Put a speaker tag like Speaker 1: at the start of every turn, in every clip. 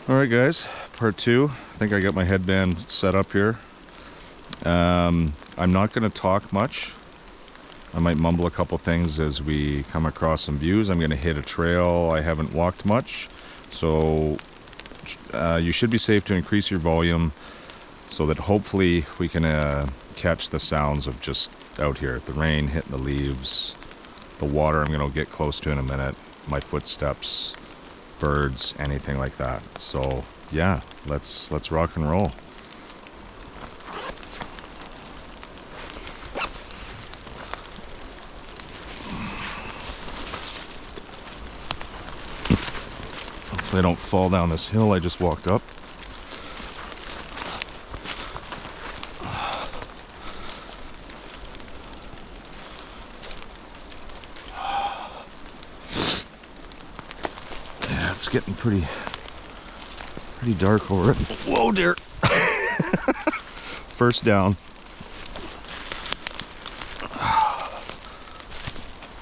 Speaker 1: Alright guys, part two. I think I got my headband set up here. I'm not going to talk much. I might mumble a couple things as we come across some views. I'm going to hit a trail I haven't walked much. So you should be safe to increase your volume so that hopefully we can catch the sounds of just out here. The rain hitting the leaves, the water I'm going to get close to in a minute, my footsteps, birds, anything like that. So yeah, let's rock and roll. Hopefully I don't fall down this hill I just walked up. Yeah, it's getting pretty dark over it. Whoa, dear. First down.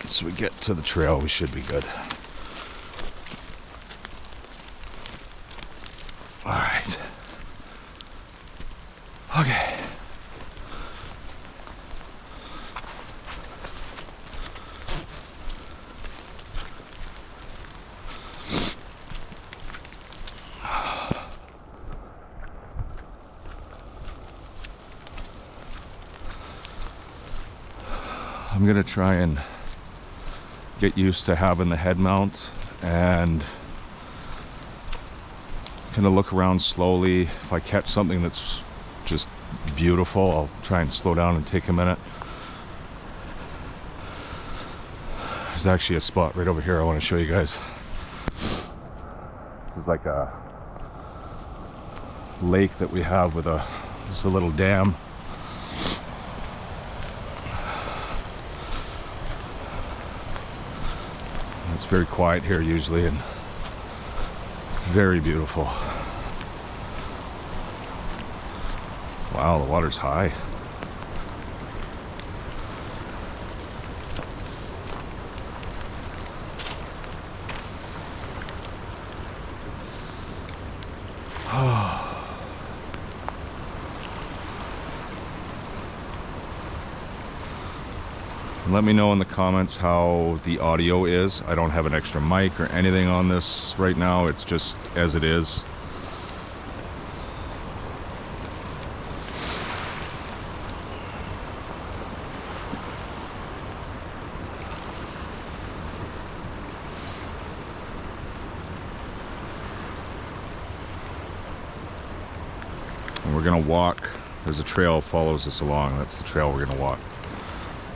Speaker 1: So we get to the trail, we should be good. All right. Okay. I'm gonna try and get used to having the head mount and kind of look around slowly. If I catch something that's just beautiful, I'll try and slow down and take a minute. There's actually a spot right over here I want to show you guys. There's like a lake that we have with just a little dam. It's very quiet here usually and very beautiful. Wow, the water's high. Let me know in the comments how the audio is. I don't have an extra mic or anything on this right now. It's just as it is. And we're gonna walk. There's a trail follows us along. That's the trail we're gonna walk.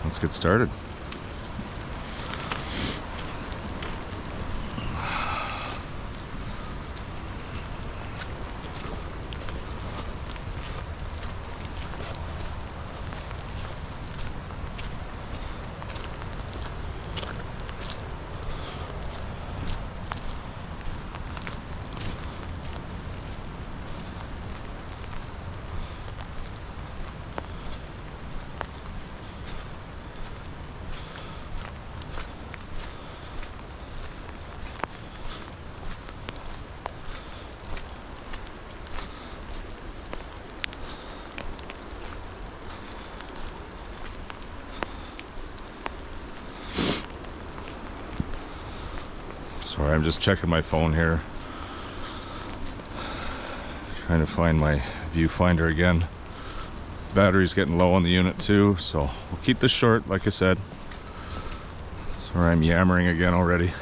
Speaker 1: Let's get started. Sorry, I'm just checking my phone here. Trying to find my viewfinder again. Battery's getting low on the unit too, so we'll keep this short, like I said. Sorry, I'm yammering again already.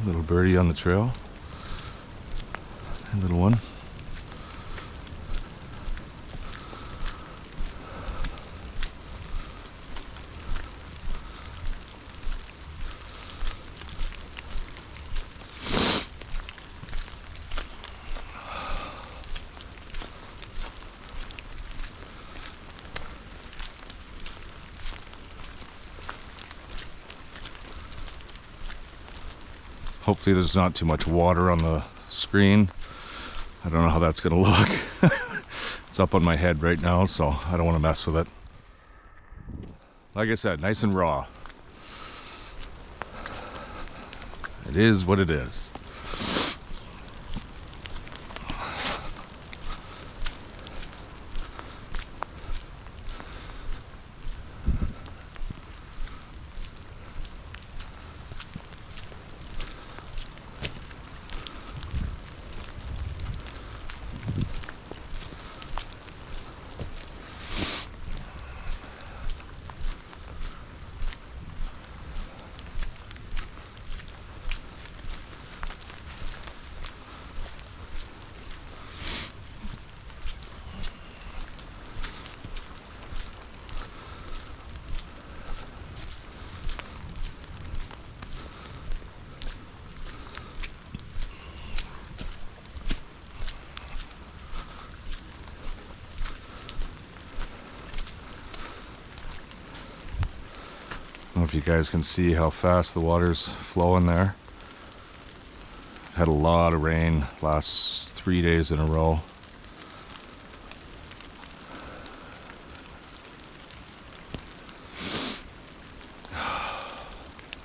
Speaker 1: Little birdie on the trail. A little one. Hopefully there's not too much water on the screen. I don't know how that's gonna look. It's up on my head right now, so I don't want to mess with it. Like I said, nice and raw. It is what it is. I don't know if you guys can see how fast the water's flowing there. Had a lot of rain last 3 days in a row.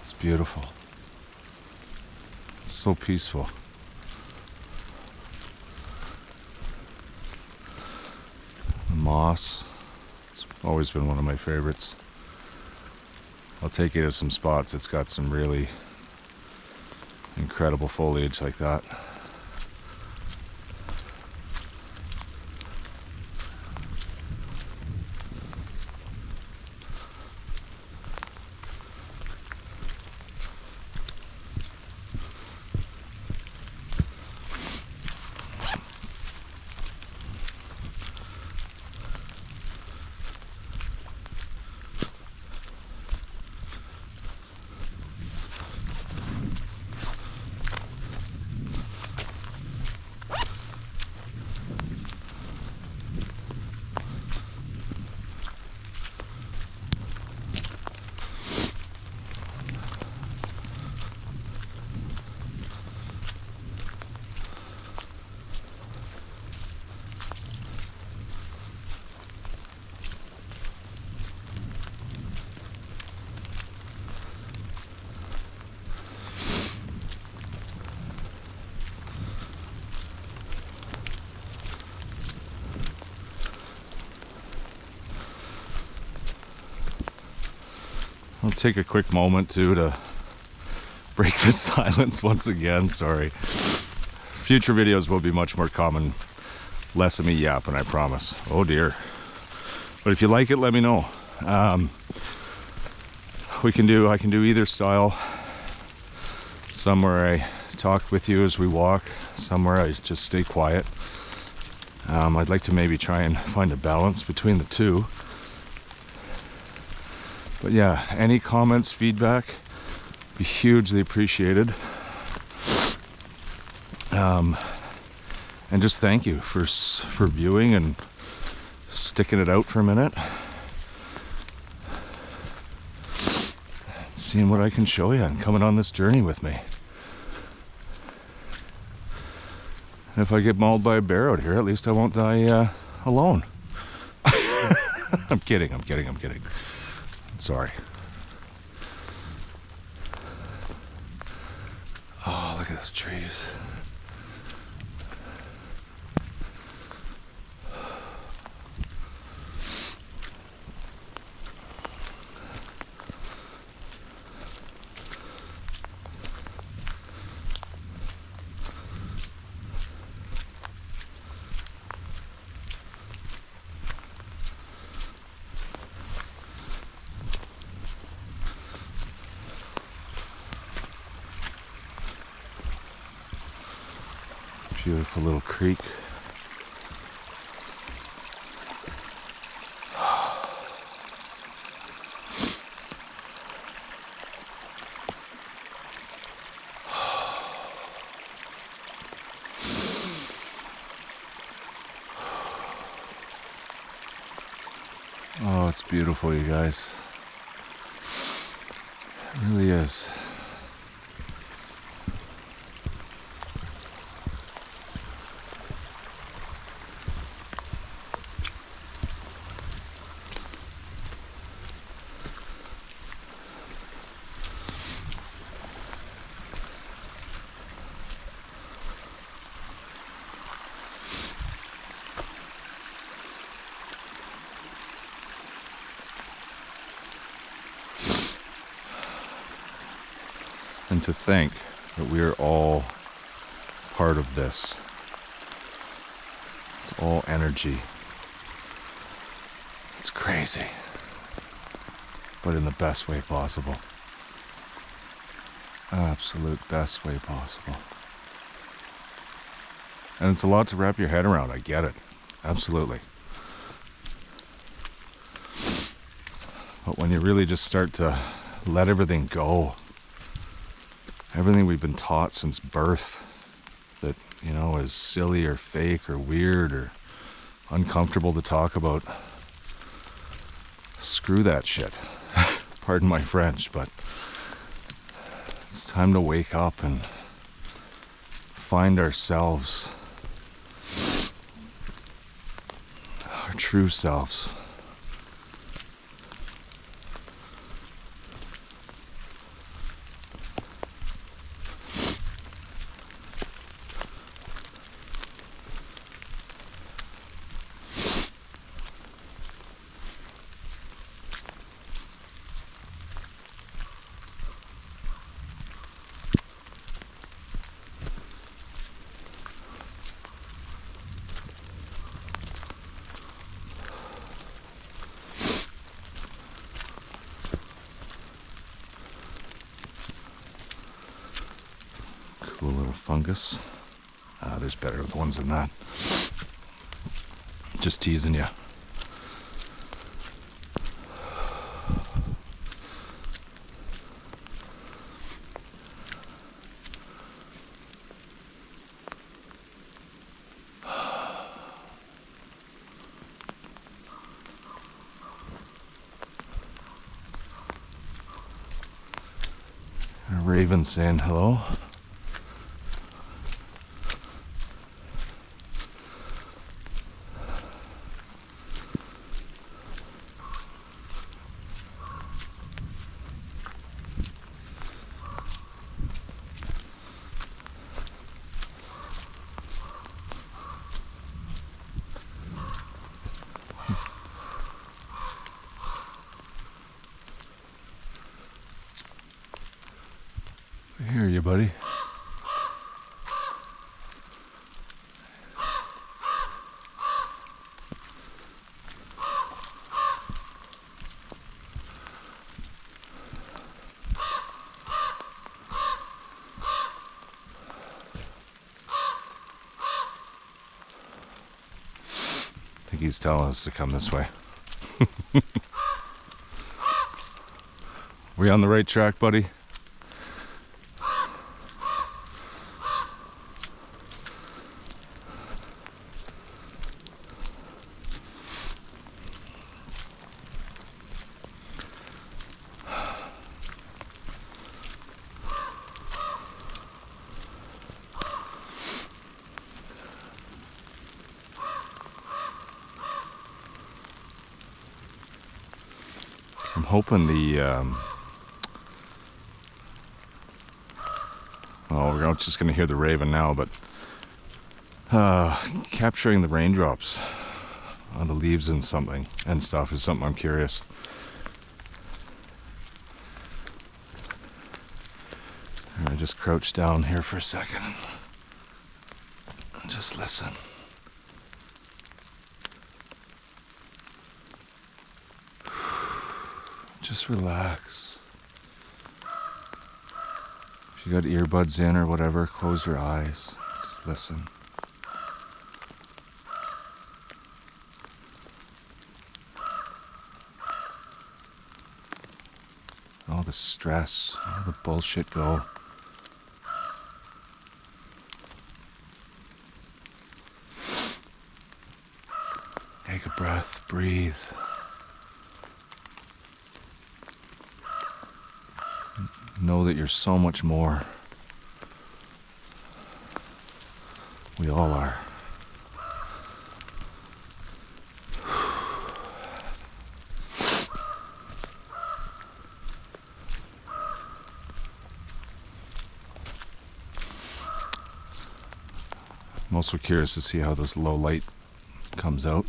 Speaker 1: It's beautiful. It's so peaceful. The moss. It's always been one of my favorites. I'll take you to some spots. It's got some really incredible foliage like that. I'll take a quick moment to break the silence once again. Sorry. Future videos will be much more common, less of me yapping, I promise. Oh dear. But if you like it, let me know. I can do either style. Somewhere I talk with you as we walk, somewhere I just stay quiet. I'd like to maybe try and find a balance between the two. But yeah, any comments, feedback, be hugely appreciated. And just thank you for viewing and sticking it out for a minute. Seeing what I can show you and coming on this journey with me. And if I get mauled by a bear out here, at least I won't die alone. I'm kidding. Sorry. Oh, look at those trees. Beautiful little creek. Oh, it's beautiful, you guys. It really is. And to think that we are all part of this. It's all energy. It's crazy, but in the best way possible. Absolute best way possible. And it's a lot to wrap your head around. I get it. Absolutely. But when you really just start to let everything go, everything we've been taught since birth that, you know, is silly or fake or weird or uncomfortable to talk about, screw that shit. Pardon my French, but it's time to wake up and find ourselves, our true selves. Cool little fungus. There's better ones than that. Just teasing you. A raven saying hello. I hear you, buddy. I think he's telling us to come this way. We on the right track, buddy? I'm hoping we're just going to hear the raven now, but capturing the raindrops on the leaves and stuff is something I'm curious. I just crouch down here for a second and just listen. Just relax. If you got earbuds in or whatever, close your eyes. Just listen. All the stress, all the bullshit go. Take a breath, breathe. Know that you're so much more. We all are. I'm also curious to see how this low light comes out.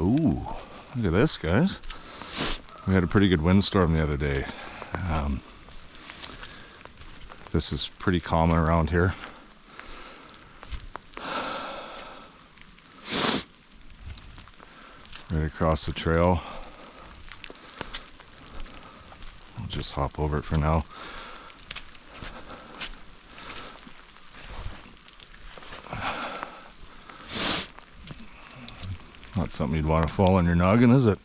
Speaker 1: Ooh, look at this, guys. We had a pretty good windstorm the other day. This is pretty common around here. Right across the trail. I'll just hop over it for now. Not something you'd want to fall on your noggin, is it?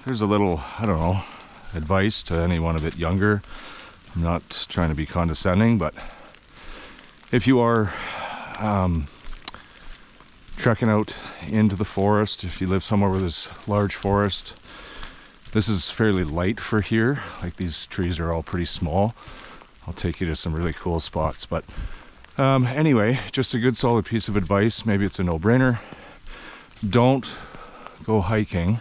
Speaker 1: There's a little, I don't know, advice to anyone a bit younger. I'm not trying to be condescending, but if you are trekking out into the forest, if you live somewhere where there's large forest, this is fairly light for here. Like, these trees are all pretty small. I'll take you to some really cool spots. But anyway, just a good solid piece of advice. Maybe it's a no-brainer. Don't go hiking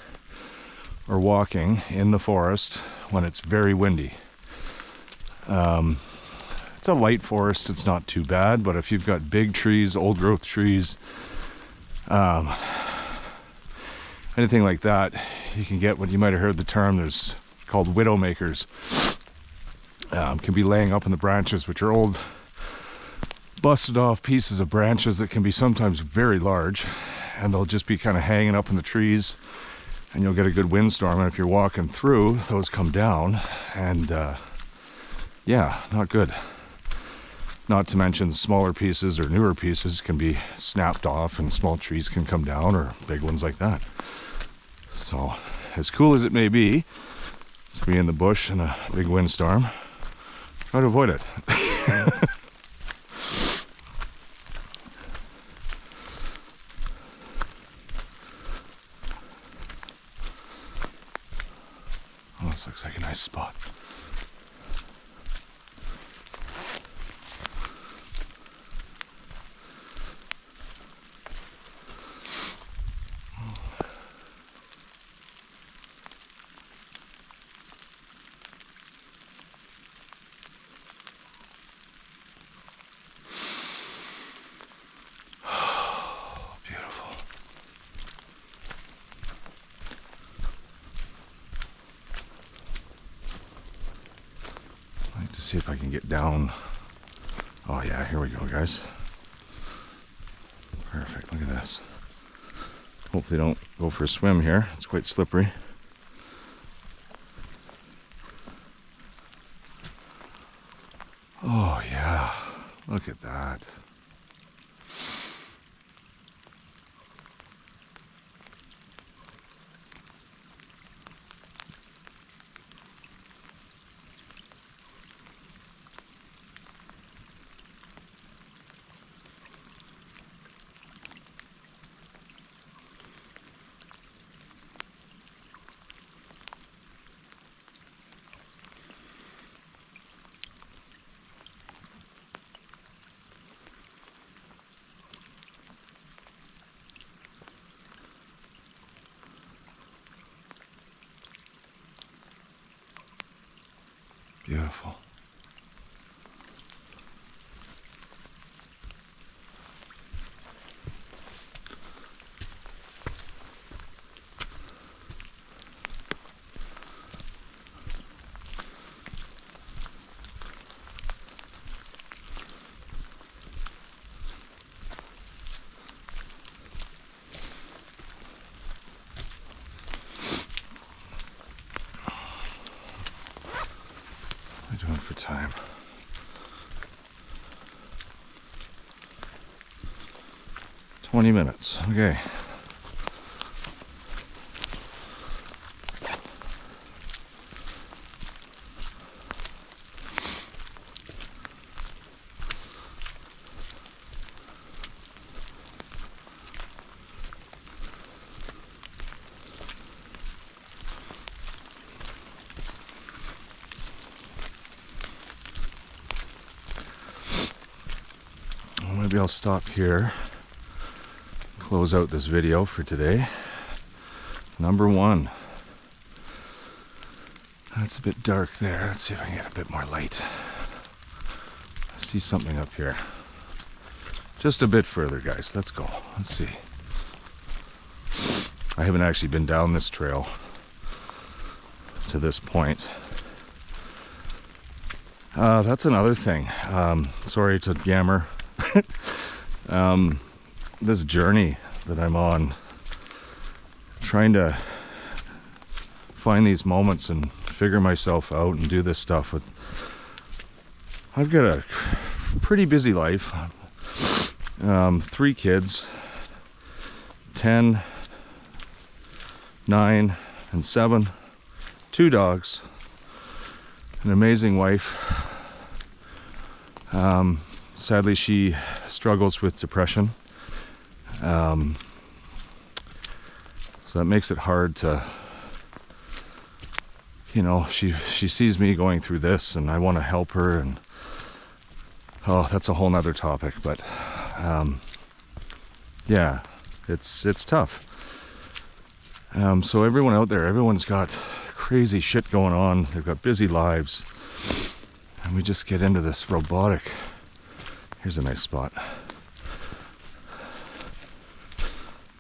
Speaker 1: or walking in the forest when it's very windy. It's a light forest, it's not too bad, but if you've got big trees, old growth trees, anything like that, you can get what you might have heard the term, there's called widowmakers. Can be laying up in the branches, which are old busted off pieces of branches that can be sometimes very large, and they'll just be kind of hanging up in the trees, and you'll get a good windstorm. And if you're walking through, those come down, and yeah, not good. Not to mention smaller pieces or newer pieces can be snapped off, and small trees can come down, or big ones like that. So, as cool as it may be to be in the bush in a big windstorm, try to avoid it. Oh, this looks like a nice spot. See if I can get down. Oh yeah, here we go, guys. Perfect, look at this. Hopefully don't go for a swim here. It's quite slippery. Oh yeah, look at that. Beautiful. What are we doing for time? "20 minutes. Okay. Maybe I'll stop here, close out this video for today. Number 1. That's a bit dark there. Let's see if I can get a bit more light. see something up here. Just a bit further, guys. Let's go. Let's see. I haven't actually been down this trail to this point. That's another thing. Sorry to yammer. This journey that I'm on, trying to find these moments and figure myself out and do this stuff with. I've got a pretty busy life. 3 kids, 10, 9, and 7, 2 dogs, an amazing wife. Sadly, she struggles with depression. So that makes it hard to, you know, she sees me going through this and I want to help her, and oh, that's a whole nother topic, but yeah, it's tough. So everyone out there, everyone's got crazy shit going on. They've got busy lives, and we just get into this robotic. Here's a nice spot.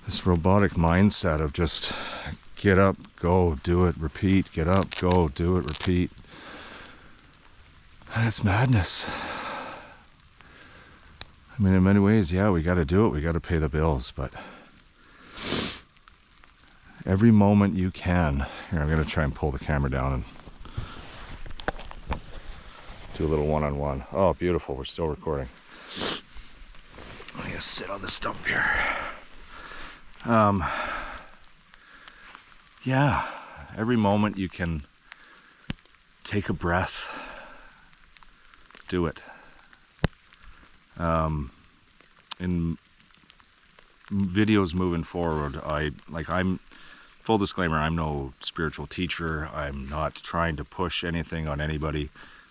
Speaker 1: This robotic mindset of just get up, go, do it, repeat, get up, go, do it, repeat. And it's madness. I mean, in many ways, yeah, we got to do it. We got to pay the bills, but every moment you can. Here, I'm going to try and pull the camera down and do a little one-on-one. Oh, beautiful. We're still recording. I'm going to sit on the stump here. Yeah, every moment you can take a breath, do it. In videos moving forward, I'm full disclaimer, I'm no spiritual teacher. I'm not trying to push anything on anybody.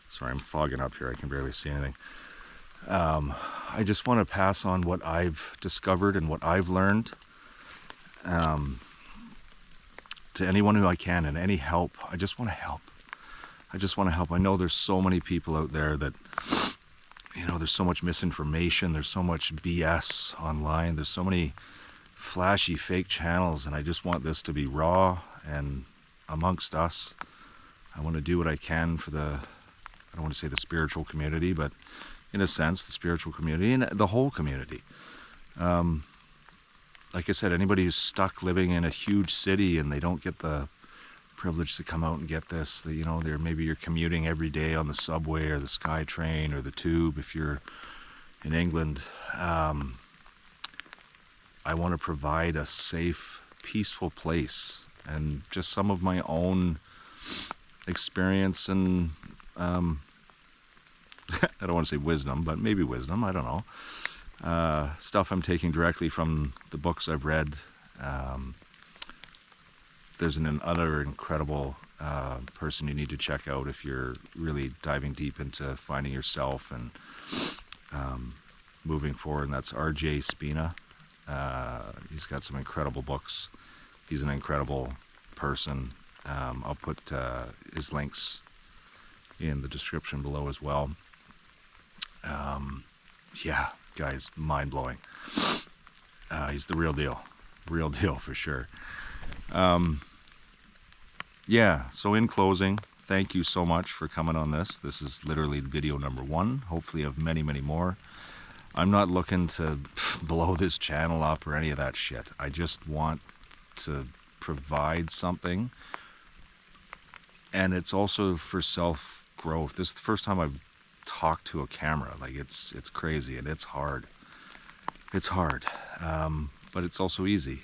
Speaker 1: Sorry, I'm fogging up here. I can barely see anything. I just want to pass on what I've discovered and what I've learned to anyone who I can, and any help. I just want to help. I know there's so many people out there that, you know, there's so much misinformation, there's so much BS online, there's so many flashy fake channels, and I just want this to be raw and amongst us. I want to do what I can for I don't want to say the spiritual community, but in a sense, the spiritual community and the whole community. Like I said, anybody who's stuck living in a huge city and they don't get the privilege to come out and get this, you know, maybe you're commuting every day on the subway or the SkyTrain or the tube if you're in England. I want to provide a safe, peaceful place, and just some of my own experience and I don't want to say wisdom, but maybe wisdom, I don't know. Stuff I'm taking directly from the books I've read. There's another incredible person you need to check out if you're really diving deep into finding yourself and moving forward, and that's R.J. Spina. He's got some incredible books. He's an incredible person. I'll put his links in the description below as well. Yeah, guys, mind-blowing. He's the real deal for sure. Yeah, so in closing, thank you so much for coming on this. This is literally video number 1, hopefully of many, many more. I'm not looking to blow this channel up or any of that shit. I just want to provide something, and it's also for self-growth. This is the first time I've talked to a camera. Like, it's crazy, and it's hard. It's hard, but it's also easy.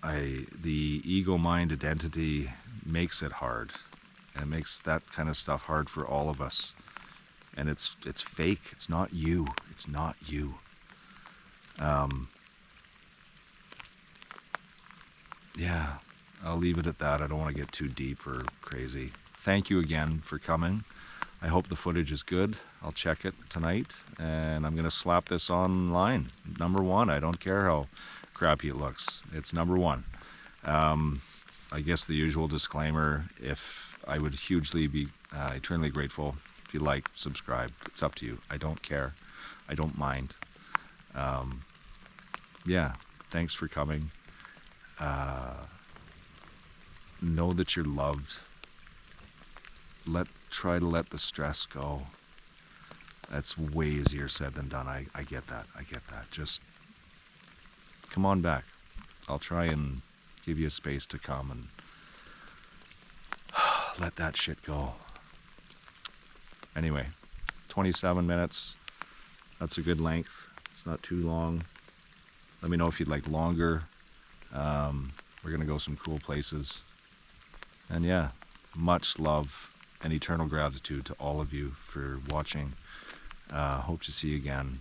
Speaker 1: The ego mind identity makes it hard, and it makes that kind of stuff hard for all of us. And it's fake. It's not you. It's not you. Yeah, I'll leave it at that. I don't want to get too deep or crazy. Thank you again for coming. I hope the footage is good. I'll check it tonight, and I'm going to slap this online. Number 1. I don't care how crappy it looks. It's number 1. I guess the usual disclaimer, if I would hugely be eternally grateful If you like, subscribe. It's up to you. I don't care. I don't mind. Yeah, thanks for coming. Know that you're loved. Try to let the stress go. That's way easier said than done. I get that. I get that. Just come on back. I'll try and give you a space to come and let that shit go. Anyway, 27 minutes. That's a good length. It's not too long. Let me know if you'd like longer. We're going to go some cool places. And yeah, much love and eternal gratitude to all of you for watching. Hope to see you again.